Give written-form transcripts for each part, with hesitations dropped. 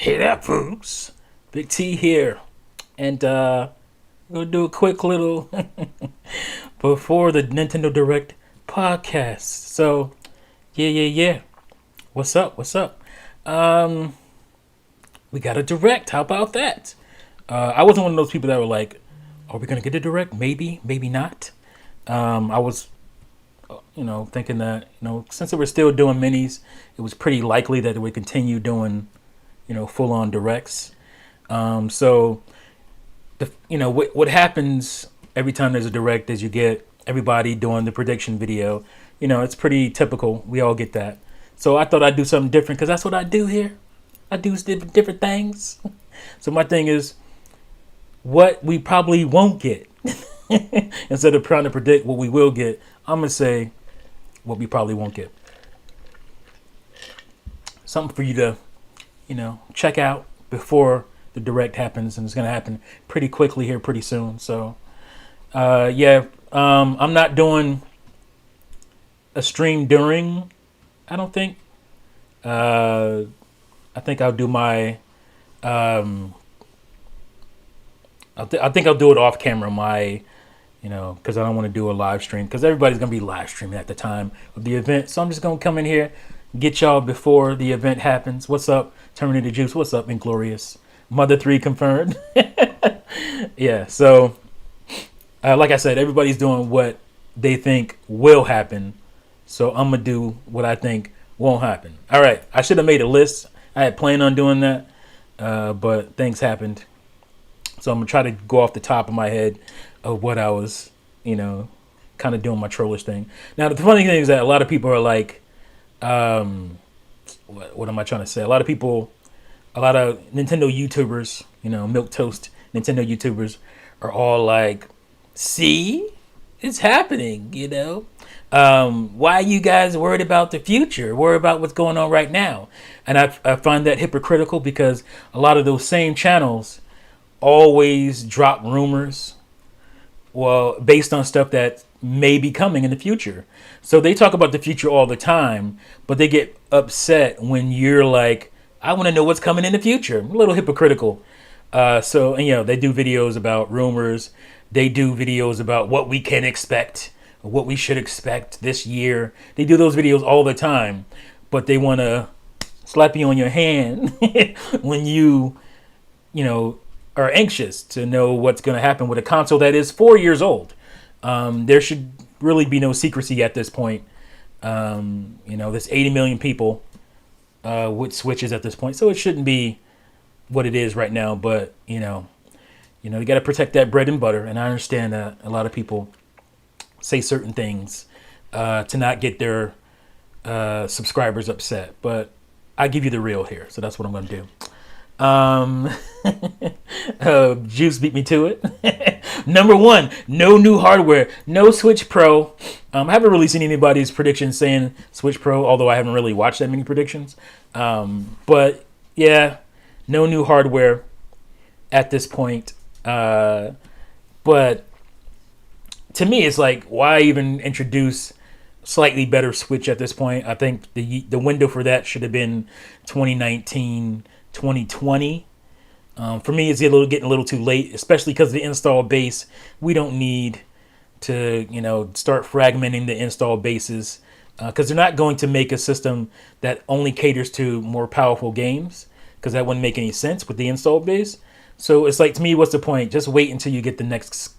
Hey there, folks. Big T here. And we'll do a quick little before the Nintendo Direct podcast. So, yeah. What's up? Um, we got a Direct. How about that? I wasn't one of those people that were like, are we going to get a Direct? Maybe, maybe not. I was, thinking that, since they were still doing minis, it was pretty likely that they would continue doing, full on Directs. So what happens every time there's a direct is you get everybody doing the prediction video. It's pretty typical. We all get that. So I thought I'd do something different because that's what I do here. I do different things. So my thing is what we probably won't get. Instead of trying to predict what we will get, I'm gonna say what we probably won't get. Something for you to, check out before the direct happens, and it's gonna happen pretty quickly here, pretty soon. So, I'm not doing a stream during. I don't think. I think I'll do my. I think I'll do it off camera. Because I don't want to do a live stream because everybody's gonna be live streaming at the time of the event. So I'm just gonna come in here, get y'all before the event happens. What's up, Terminator Juice? What's up, Inglorious? Mother 3 confirmed. Yeah. So, like I said, everybody's doing what they think will happen. So I'm gonna do what I think won't happen. All right. I should have made a list. I had planned on doing that, but things happened. So I'm gonna try to go off the top of my head of what I was, kind of doing my trollish thing. Now the funny thing is that a lot of people are like, what am I trying to say? A lot of Nintendo YouTubers, milk toast Nintendo YouTubers, are all like, "See, it's happening." Why are you guys worried about the future? Worry about what's going on right now. And I find that hypocritical because a lot of those same channels always drop rumors, well, based on stuff that may be coming in the future. So they talk about the future all the time, but they get upset when you're like, I want to know what's coming in the future. A little hypocritical. They do videos about rumors. They do videos about what we can expect, what we should expect this year. They do those videos all the time, but they want to slap you on your hand when you are anxious to know what's going to happen with a console that is 4 years old. There should really be no secrecy at this point. There's 80 million people with Switches at this point, so it shouldn't be what it is right now. But you got to protect that bread and butter, and I understand that a lot of people say certain things to not get their subscribers upset. But I give you the real here, so that's what I'm going to do. Juice beat me to it. Number one, no new hardware, no Switch Pro. I haven't really seen anybody's predictions saying Switch Pro, although I haven't really watched that many predictions. But yeah, no new hardware at this point. But to me, it's like, why even introduce slightly better Switch at this point? I think the window for that should have been 2019. 2020. For me, it's getting a little too late, especially because the install base. We don't need to, start fragmenting the install bases because they're not going to make a system that only caters to more powerful games because that wouldn't make any sense with the install base. So it's like, to me, what's the point? Just wait until you get the next,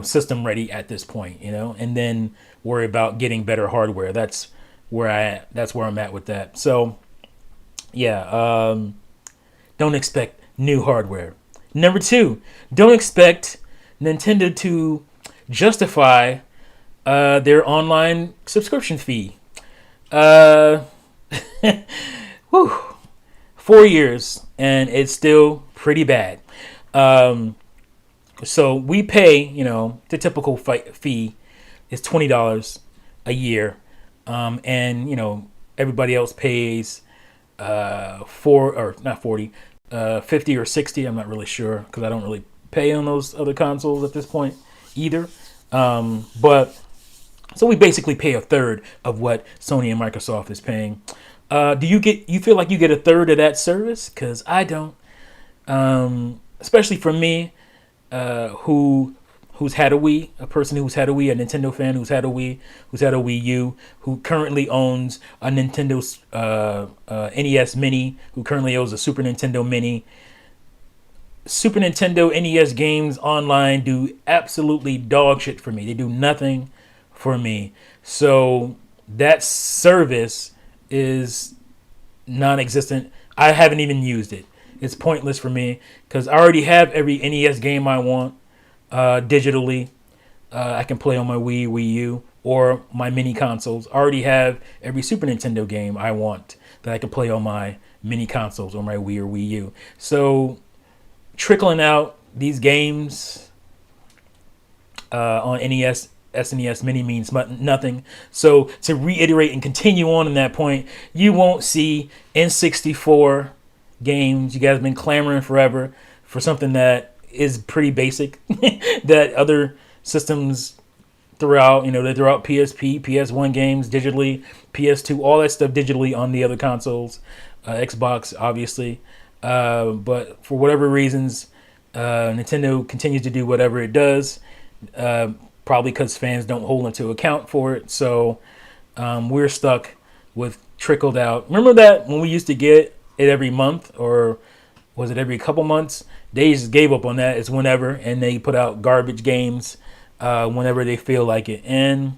system ready at this point, and then worry about getting better hardware. That's where I'm at with that. So. Yeah, don't expect new hardware. Number two, don't expect Nintendo to justify their online subscription fee. Whew, 4 years, and it's still pretty bad. So we pay, the typical fee is $20 a year, and everybody else pays 50 or 60. I'm not really sure because I don't really pay on those other consoles at this point either. But so we basically pay a third of what Sony and Microsoft is paying. You feel like you get a third of that service? Because I don't. Especially for me, who's had a Wii, a person who's had a Wii, a Nintendo fan who's had a Wii, who's had a Wii U, who currently owns a Nintendo NES Mini, who currently owns a Super Nintendo Mini. Super Nintendo NES games online do absolutely dog shit for me. They do nothing for me. So that service is non-existent. I haven't even used it. It's pointless for me because I already have every NES game I want digitally. I can play on my Wii, Wii U, or my mini consoles. I already have every Super Nintendo game I want that I can play on my mini consoles or my Wii or Wii U. So trickling out these games on NES, SNES Mini means nothing. So to reiterate and continue on in that point, you won't see N64 games. You guys have been clamoring forever for something that is pretty basic that other systems throughout, they throw out PSP, PS1 games digitally, PS2, all that stuff digitally on the other consoles, Xbox obviously. But for whatever reasons, Nintendo continues to do whatever it does, probably because fans don't hold into account for it. So we're stuck with trickled out. Remember that when we used to get it every month, or was it every couple months? They just gave up on that. It's whenever, and they put out garbage games whenever they feel like it. And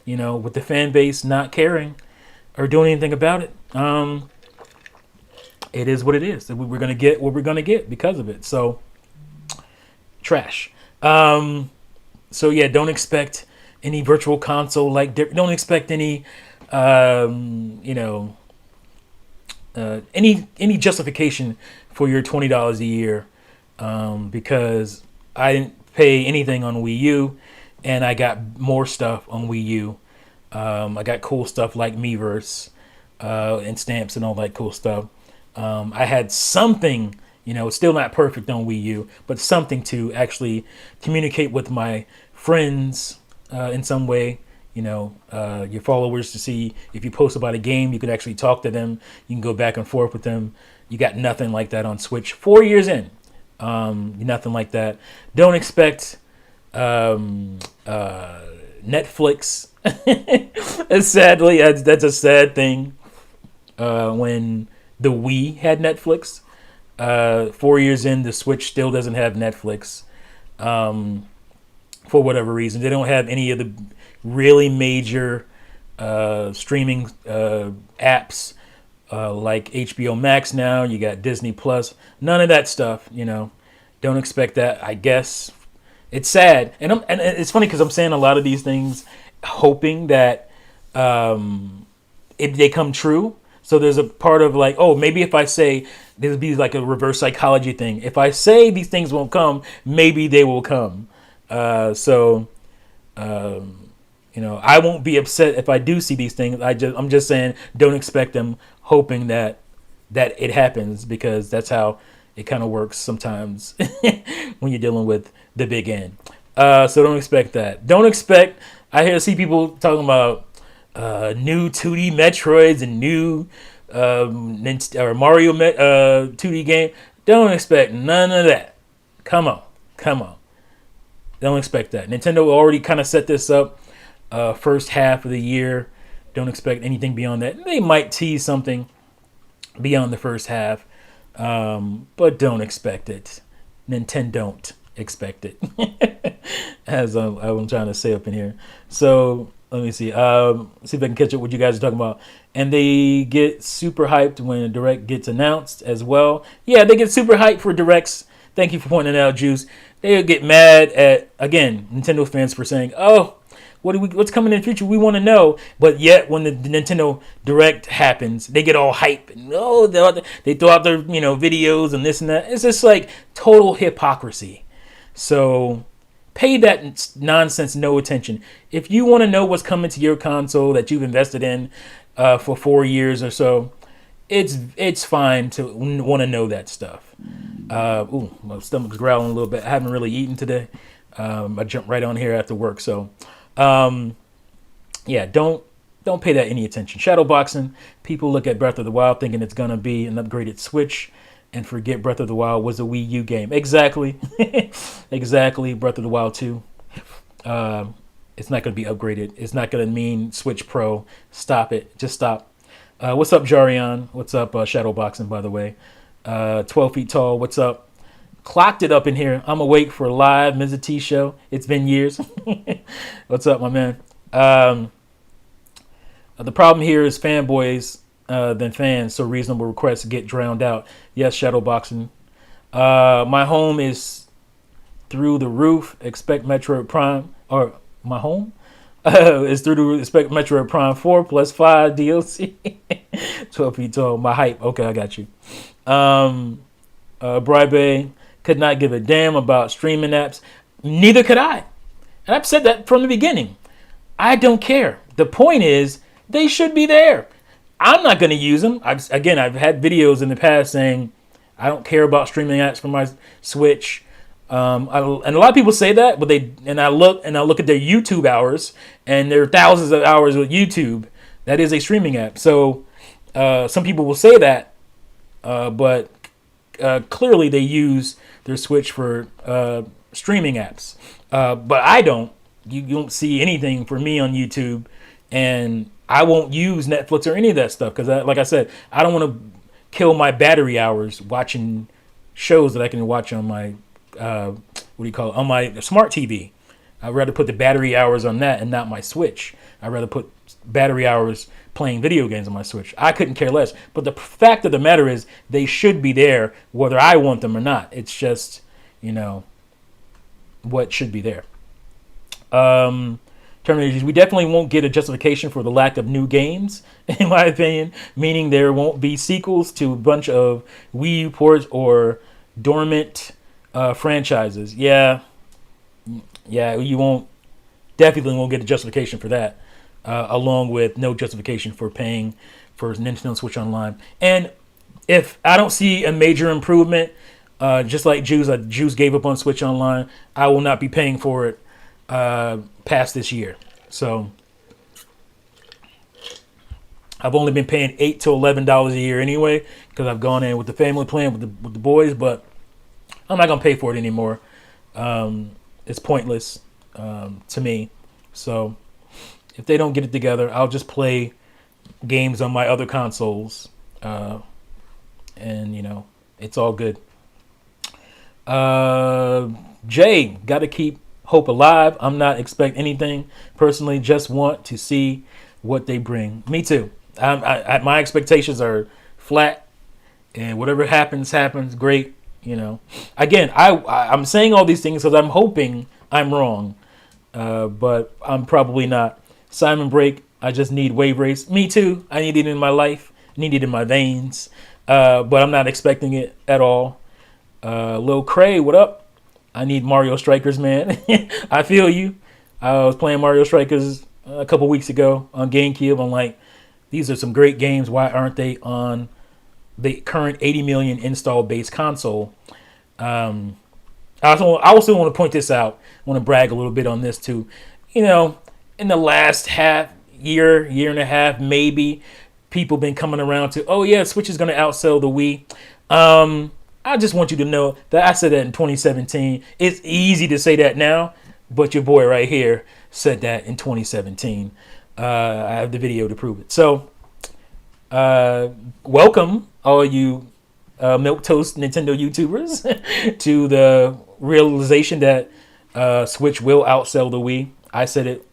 with the fan base not caring or doing anything about it, it is what it is. We're gonna get what we're gonna get because of it. So trash. So yeah, don't expect any virtual console don't expect any any justification for your $20 a year, because I didn't pay anything on Wii U, and I got more stuff on Wii U. I got cool stuff like Miiverse and stamps and all that cool stuff. I had something, it's still not perfect on Wii U, but something to actually communicate with my friends in some way. Your followers, to see if you post about a game, you could actually talk to them. You can go back and forth with them. You got nothing like that on Switch 4 years in. Nothing like that. Don't expect Netflix. Sadly, that's a sad thing. When the Wii had Netflix, 4 years in, the Switch still doesn't have Netflix. For whatever reason, they don't have any of the really major streaming apps like HBO Max now. You got Disney Plus. None of that stuff. Don't expect that. I guess it's sad, and it's funny because I'm saying a lot of these things, hoping that they come true. So there's a part of like, oh, maybe if I say, there'll be like a reverse psychology thing. If I say these things won't come, maybe they will come. I won't be upset if I do see these things. I'm just saying, don't expect them, hoping that it happens, because that's how it kind of works sometimes when you're dealing with the big end. So don't expect that. Don't expect. I see people talking about new 2D Metroids and new Mario 2D game. Don't expect none of that. Come on. Don't expect that. Nintendo already kind of set this up first half of the year. Don't expect anything beyond that. They might tease something beyond the first half, but don't expect it. Nintendon't expect it. As I'm trying to say up in here. So let me see. See if I can catch up what you guys are talking about. And they get super hyped when a direct gets announced as well. Yeah, they get super hyped for directs. Thank you for pointing it out, Juice. They'll get mad at, again, Nintendo fans for saying, oh, what's coming in the future? We want to know. But yet, when the Nintendo Direct happens, they get all hype. And, they throw out their videos and this and that. It's just like total hypocrisy. So pay that nonsense no attention. If you want to know what's coming to your console that you've invested in for 4 years or so, it's fine to want to know that stuff. My stomach's growling a little bit. I haven't really eaten today. I jumped right on here after work. So, don't Don't pay that any attention. Shadowboxing, people look at Breath of the Wild thinking it's going to be an upgraded Switch and forget Breath of the Wild was a Wii U game. Exactly. Exactly. Breath of the Wild 2. It's not going to be upgraded. It's not going to mean Switch Pro. Stop it. Just stop. What's up, Jarion? What's up, Shadowboxing, by the way? 12 feet tall. What's up? Clocked it up in here. I'm awake for a live Mr. T show. It's been years. What's up, my man? The problem here is fanboys than fans, so reasonable requests get drowned out. Yes, Shadowboxing. My home is through the roof. Expect Metroid Prime, or my home is through the roof. Expect Metroid Prime 4 plus 5 DLC. 12 feet tall. My hype. Okay, I got you. Bribe could not give a damn about streaming apps. Neither could I. And I've said that from the beginning. I don't care. The point is, they should be there. I'm not going to use them. I've had videos in the past saying I don't care about streaming apps for my Switch. And a lot of people say that, but I look at their YouTube hours, and there are thousands of hours with YouTube. That is a streaming app. So some people will say that, but clearly they use their Switch for streaming apps. But I don't. You don't see anything for me on YouTube, and I won't use Netflix or any of that stuff because, like I said, I don't want to kill my battery hours watching shows that I can watch on my on my smart TV. I'd rather put the battery hours on that and not my Switch. I'd rather put battery hours playing video games on my Switch. I couldn't care less. But the fact of the matter is, they should be there whether I want them or not. It's just, what should be there. Terminators, we definitely won't get a justification for the lack of new games, in my opinion, meaning there won't be sequels to a bunch of Wii U ports or dormant franchises. Yeah, you definitely won't get a justification for that, along with no justification for paying for Nintendo Switch Online. And if I don't see a major improvement, just like Juice gave up on Switch Online, I will not be paying for it past this year. So I've only been paying $8 to $11 a year anyway, because I've gone in with the family plan with the boys, but I'm not gonna pay for it anymore. It's pointless to me. So if they don't get it together, I'll just play games on my other consoles, and it's all good. Jay, gotta keep hope alive. I'm not expecting anything personally, just want to see what they bring. Me too. My expectations are flat, and whatever happens great. Again, I'm saying all these things because I'm hoping I'm wrong, but I'm probably not. Simon Break, I just need Wave Race. Me too. I need it in my life, need it in my veins, but I'm not expecting it at all. Lil Cray, what up? I need Mario Strikers, man. I feel you. I was playing Mario Strikers a couple weeks ago on GameCube. I'm like, these are some great games. Why aren't they on the current 80 million install base console? I also want to point this out. I want to brag a little bit on this too. In the last year and a half, maybe, people been coming around to, oh yeah, Switch is going to outsell the Wii. I just want you to know that I said that in 2017. It's easy to say that now, but your boy right here said that in 2017. I have the video to prove it. So, welcome all you milquetoast Nintendo YouTubers to the realization that Switch will outsell the Wii. I said it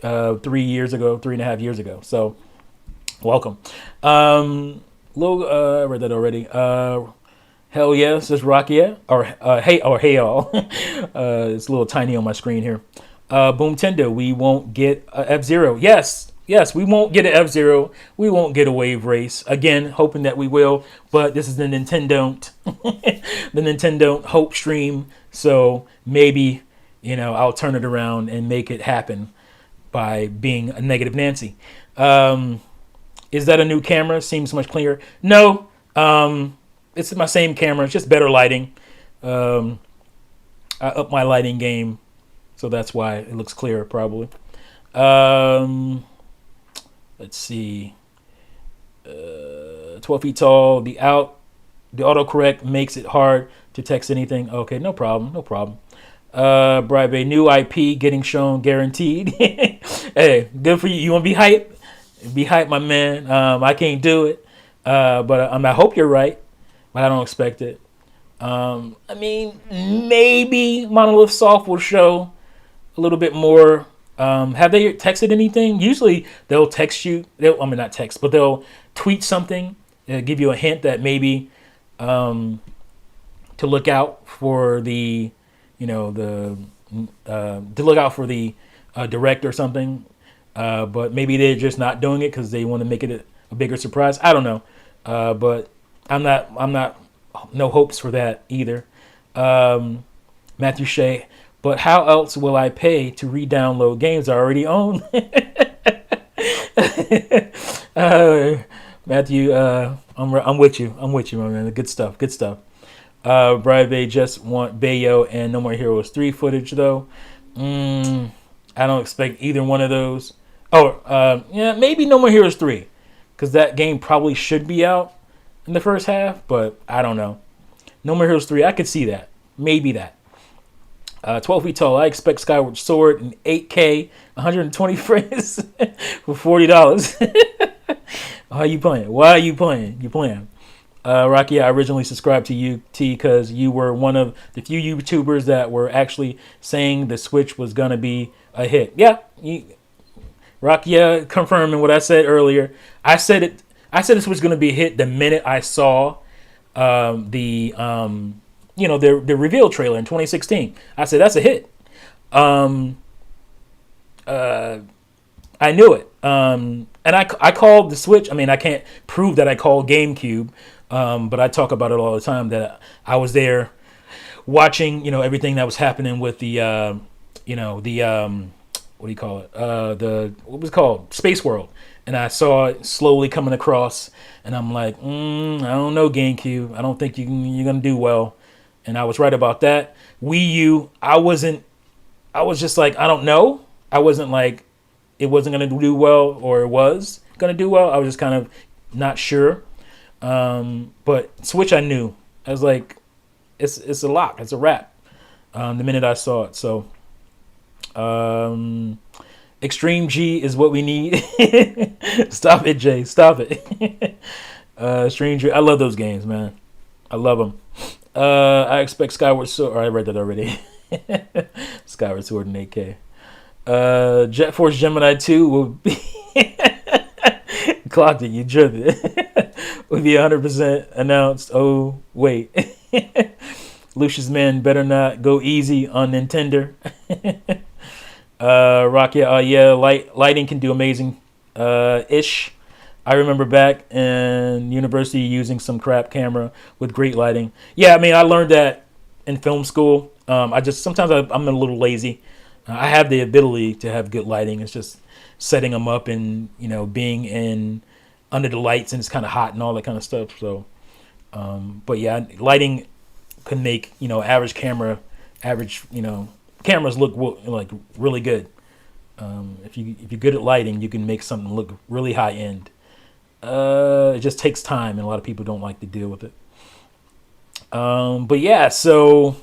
3.5 years ago. So, welcome. I read that already. Hell yeah, says Rock yeah. Or hey y'all. It's a little tiny on my screen here. Boom Tendo, we won't get a F-Zero. Yes, we won't get an F-Zero. We won't get a Wave Race. Again, hoping that we will. But this is the Nintendon't. The Nintendon't hope stream. So maybe, I'll turn it around and make it happen by being a negative Nancy. Is that a new camera? Seems much clearer. No. It's my same camera. It's just better lighting. I upped my lighting game, so that's why it looks clearer, probably. Let's see. 12 feet tall. The autocorrect makes it hard to text anything. Okay, no problem. No problem. Bribe, a new IP getting shown guaranteed. Hey, good for you. You want to be hype? Be hype, my man. I can't do it. But I hope you're right. But I don't expect it. I mean, maybe Monolith Soft will show a little bit more. Have they texted anything? Usually they'll text you. I mean, not text, but they'll tweet something, give you a hint that maybe to look out for the, to look out for the direct or something. But maybe they're just not doing it because they want to make it a bigger surprise. I don't know. But I'm not, no hopes for that either. Matthew Shea, but how else will I pay to re-download games I already own? Matthew, I'm with you. I'm with you, my man. Good stuff. Good stuff. Bribe Bay just want Bayo and No More Heroes 3 footage though. I don't expect either one of those. Yeah, maybe No More Heroes 3, because that game probably should be out in the first half, but I don't know. No More Heroes 3, I could see that. Maybe that. 12 feet tall, I expect Skyward Sword in 8K, 120 frames for $40. How you playing? Why are you playing? You playing? Rocky, I originally subscribed to you, T, because you were one of the few YouTubers that were actually saying the Switch was going to be a hit. Yeah, Rocky, confirming what I said earlier. I said this was going to be a hit the minute I saw the reveal trailer in 2016. I said that's a hit. I knew it. And I called the Switch. I mean, I can't prove that I called GameCube, but I talk about it all the time that I was there watching, everything that was happening with the, what do you call it? What was it called? Space World. And I saw it slowly coming across, and I'm like, I don't know, GameCube. I don't think you're going to do well. And I was right about that. Wii U, I was just like, I don't know. I wasn't like, it wasn't going to do well, or it was going to do well. I was just kind of not sure. But Switch, I knew. I was like, it's a lock. It's a wrap. The minute I saw it. So, Extreme G is what we need. Stop it, Jay. Stop it. Extreme G. I love those games, man. I love them. I expect Skyward Sword. I read that already. Skyward Sword in 8K. Jet Force Gemini 2 will be clocked it. You driven it. Will be 100% announced. Oh wait, Lucius Man better not go easy on Nintendo. Rocky, yeah, lighting can do amazing. Ish. I remember back in university using some crap camera with great lighting. Yeah, I mean, I learned that in film school. Sometimes I'm a little lazy. I have the ability to have good lighting. It's just setting them up and, being in under the lights and it's kind of hot and all that kind of stuff. So, but yeah, lighting can make, cameras look like really good. If you're good at lighting, you can make something look really high end. It just takes time, and a lot of people don't like to deal with it. But yeah, so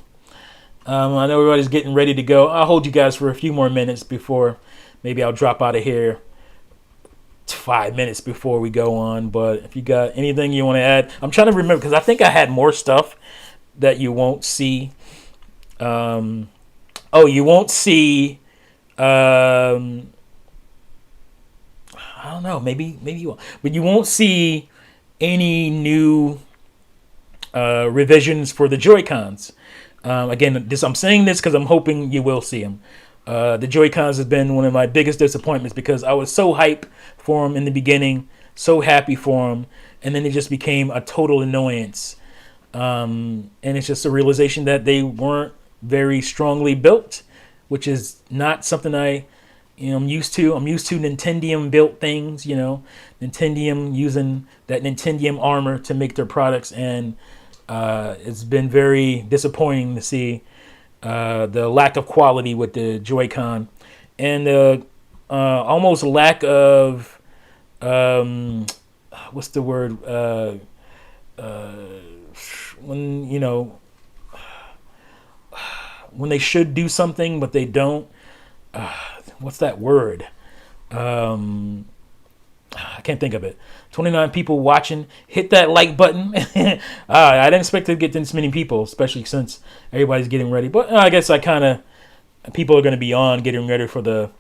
I know everybody's getting ready to go. I'll hold you guys for a few more minutes before maybe I'll drop out of here 5 minutes before we go on. But if you got anything you want to add, I'm trying to remember because I think I had more stuff that you won't see. You won't see. I don't know. Maybe you won't, but you won't see any new revisions for the Joy-Cons. Again, I'm saying this because I'm hoping you will see them. The Joy-Cons has been one of my biggest disappointments because I was so hyped for them in the beginning, so happy for them, and then it just became a total annoyance. And it's just a realization that they weren't very strongly built, which is not something I'm used to. I'm used to Nintendon't built things, Nintendon't using that Nintendon't armor to make their products, and it's been very disappointing to see the lack of quality with the Joy-Con and the almost lack of um, what's the word? Uh, when when they should do something but they don't. What's that word? Um, I can't think of it. 29 people watching. Hit that like button. I didn't expect to get this many people, especially since everybody's getting ready. But I guess I kind of people are going to be on getting ready for the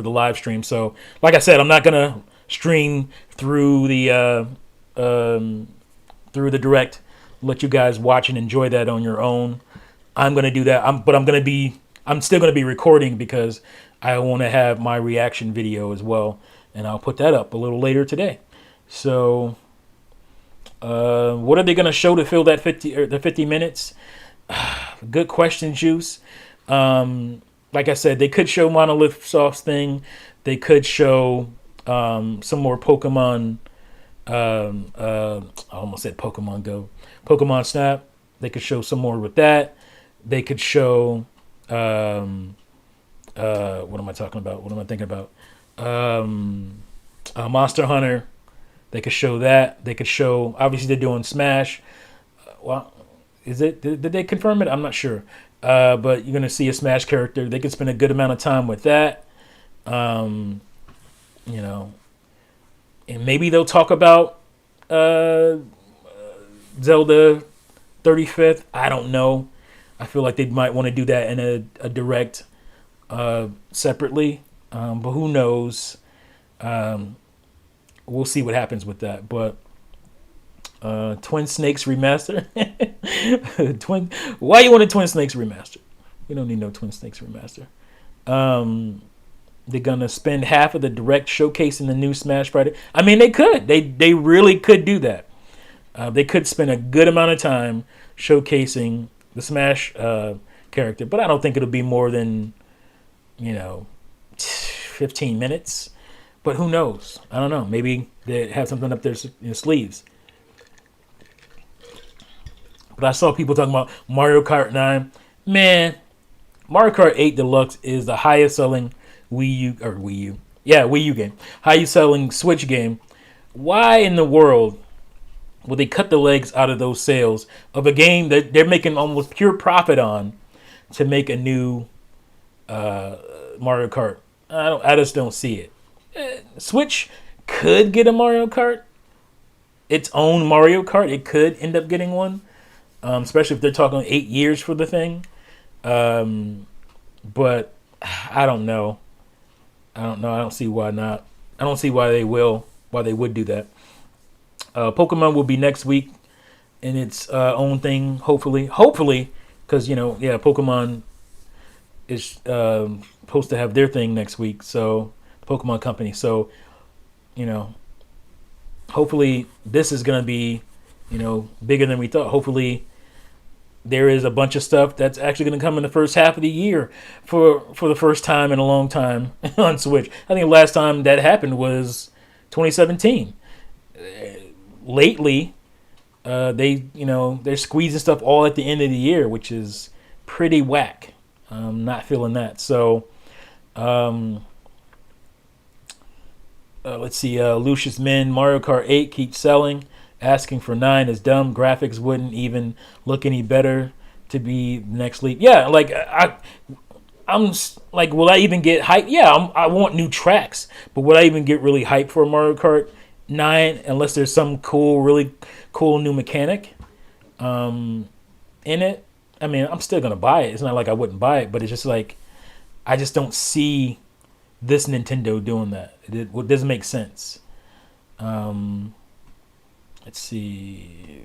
live stream. So, like I said, I'm not gonna stream through the direct. Let you guys watch and enjoy that on your own. I'm gonna do that. I'm still gonna be recording because I want to have my reaction video as well, and I'll put that up a little later today. So, what are they gonna show to fill that 50 minutes? Good question, Juice. Like I said, they could show Monolith Soft's thing. They could show some more Pokemon. I almost said Pokemon Go, Pokemon Snap. They could show some more with that. They could show. What am I talking about? What am I thinking about? Monster Hunter. They could show that. They could show. Obviously, they're doing Smash. Well, is it? Did they confirm it? I'm not sure. But you're gonna see a Smash character. They could spend a good amount of time with that. Um, you know, and maybe they'll talk about Zelda 35th. I don't know. I feel like they might want to do that in a direct separately. But who knows? We'll see what happens with that. But Twin Snakes remaster. Why you want a Twin Snakes remaster? We don't need no Twin Snakes remaster. They're gonna spend half of the direct showcasing the new Smash Friday. I mean, they could. They really could do that. They could spend a good amount of time showcasing the Smash character, but I don't think it'll be more than 15 minutes. But who knows? I don't know. Maybe they have something up their sleeves. But I saw people talking about Mario Kart 9. Man, Mario Kart 8 Deluxe is the highest selling Wii U game. Highest selling Switch game. Why in the world would they cut the legs out of those sales of a game that they're making almost pure profit on to make a new Mario Kart? I just don't see it. Switch could get a Mario Kart, its own Mario Kart. It could end up getting one, especially if they're talking 8 years for the thing. But I don't know. I don't see why not. I don't see why they would do that. Pokemon will be next week in its own thing, hopefully, because Pokemon is supposed to have their thing next week. So Pokemon Company. So hopefully this is gonna be bigger than we thought. Hopefully there is a bunch of stuff that's actually going to come in the first half of the year for the first time in a long time on Switch. I think the last time that happened was 2017. Lately, they're squeezing stuff all at the end of the year, which is pretty whack. I'm not feeling that. So, let's see. Lucius Min, Mario Kart 8 keeps selling. Asking for 9 is dumb. Graphics wouldn't even look any better to be next leap. Yeah, like I'm like, will I even get hype? Yeah, I want new tracks, but would I even get really hype for Mario Kart 9 unless there's some really cool new mechanic in it? I mean, I'm still gonna buy it. It's not like I wouldn't buy it, but it's just like I just don't see this Nintendo doing that. It doesn't make sense. Let's see.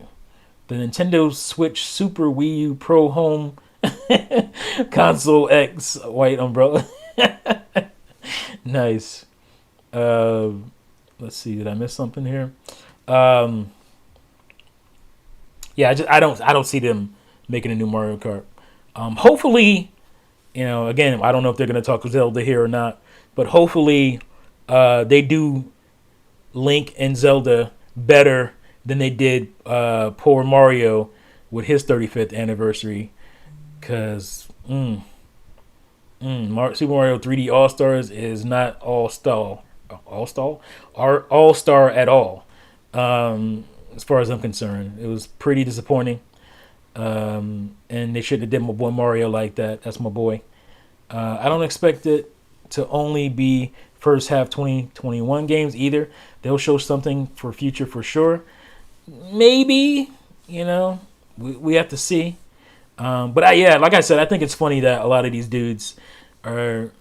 The Nintendo Switch Super Wii U Pro Home Console X white umbrella. Nice. Let's see. Did I miss something here? Yeah, I don't see them making a new Mario Kart. Hopefully, again, I don't know if they're going to talk Zelda here or not, but hopefully, they do Link and Zelda better than they did poor Mario with his 35th anniversary. Because Super Mario 3D All-Stars is not all-star. all-star, or all-star at all. As far as I'm concerned, it was pretty disappointing. And they shouldn't have did my boy Mario like that. That's my boy. I don't expect it to only be first half 2021 games either. They'll show something for future for sure. Maybe, we have to see. Yeah, like I said, I think it's funny that a lot of these dudes are,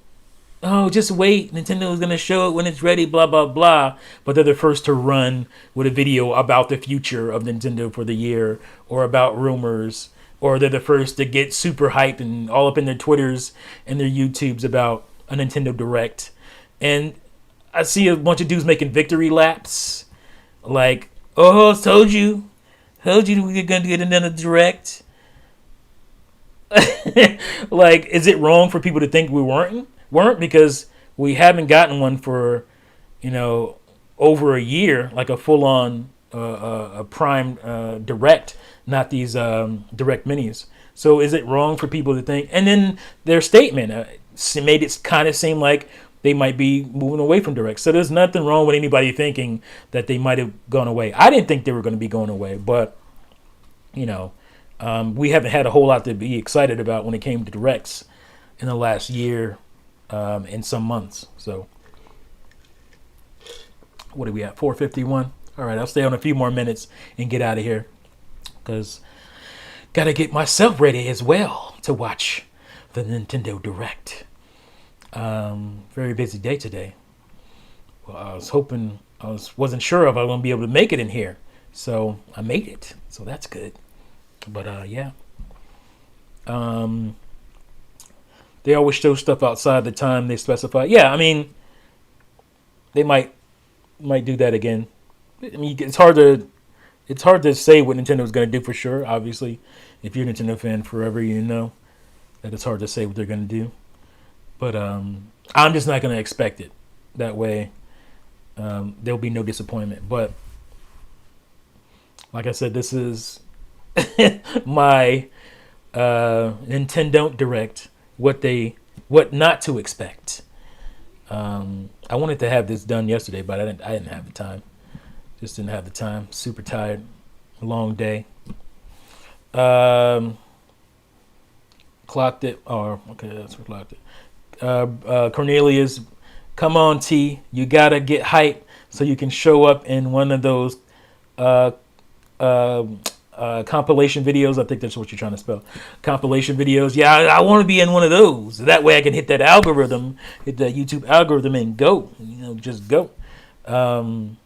oh, just wait, Nintendo's gonna show it when it's ready, blah blah blah. But they're the first to run with a video about the future of Nintendo for the year, or about rumors, or they're the first to get super hyped and all up in their Twitters and their YouTubes about a Nintendo Direct. And I see a bunch of dudes making victory laps, like, oh, told you we were gonna get another Direct. Like, is it wrong for people to think we weren't because we haven't gotten one for over a year, like a full on a prime direct, not these direct minis. So is it wrong for people to think? And then their statement made it kind of seem like they might be moving away from direct. So there's nothing wrong with anybody thinking that they might have gone away. I didn't think they were going to be going away, but we haven't had a whole lot to be excited about when it came to directs in the last year and some months. So what are we at? 4:51. All right, I'll stay on a few more minutes and get out of here because got to get myself ready as well to watch the Nintendo Direct. Very busy day today. Well, wasn't sure if I was going to be able to make it in here. So I made it. So that's good. But yeah. They always show stuff outside the time they specify. Yeah, I mean, they might do that again. I mean, it's hard to say what Nintendo's going to do for sure. Obviously, if you're a Nintendo fan forever, you know that it's hard to say what they're going to do. But I'm just not going to expect it. That way, there'll be no disappointment. But like I said, this is my Nintendon't Direct. What not to expect. I wanted to have this done yesterday, but I didn't have the time. Just didn't have the time. Super tired. Long day. Clocked it. Oh, okay, that's what clocked it. Cornelius, come on, T. You gotta get hype so you can show up in one of those compilation videos. I think that's what you're trying to spell. Compilation videos. Yeah, I want to be in one of those. That way I can hit that algorithm, hit that YouTube algorithm and go. Just go. I'm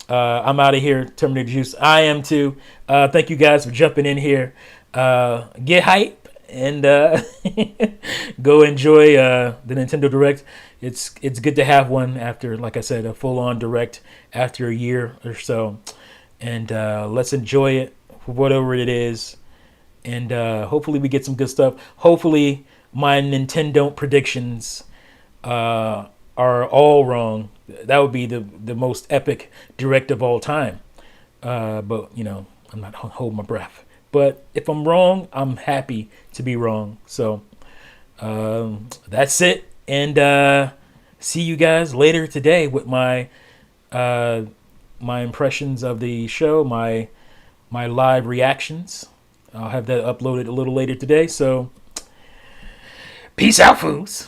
out of here. Terminator Juice. I am too. Thank you guys for jumping in here. Get hype and go enjoy the Nintendo Direct. It's good to have one after, like I said, a full-on Direct after a year or so. And let's enjoy it for whatever it is. And hopefully we get some good stuff. Hopefully my Nintendon't predictions are all wrong. That would be the most epic Direct of all time. But, I'm not holding my breath. But if I'm wrong, I'm happy to be wrong. So that's it. And see you guys later today with my impressions of the show, my live reactions. I'll have that uploaded a little later today. So peace out, fools.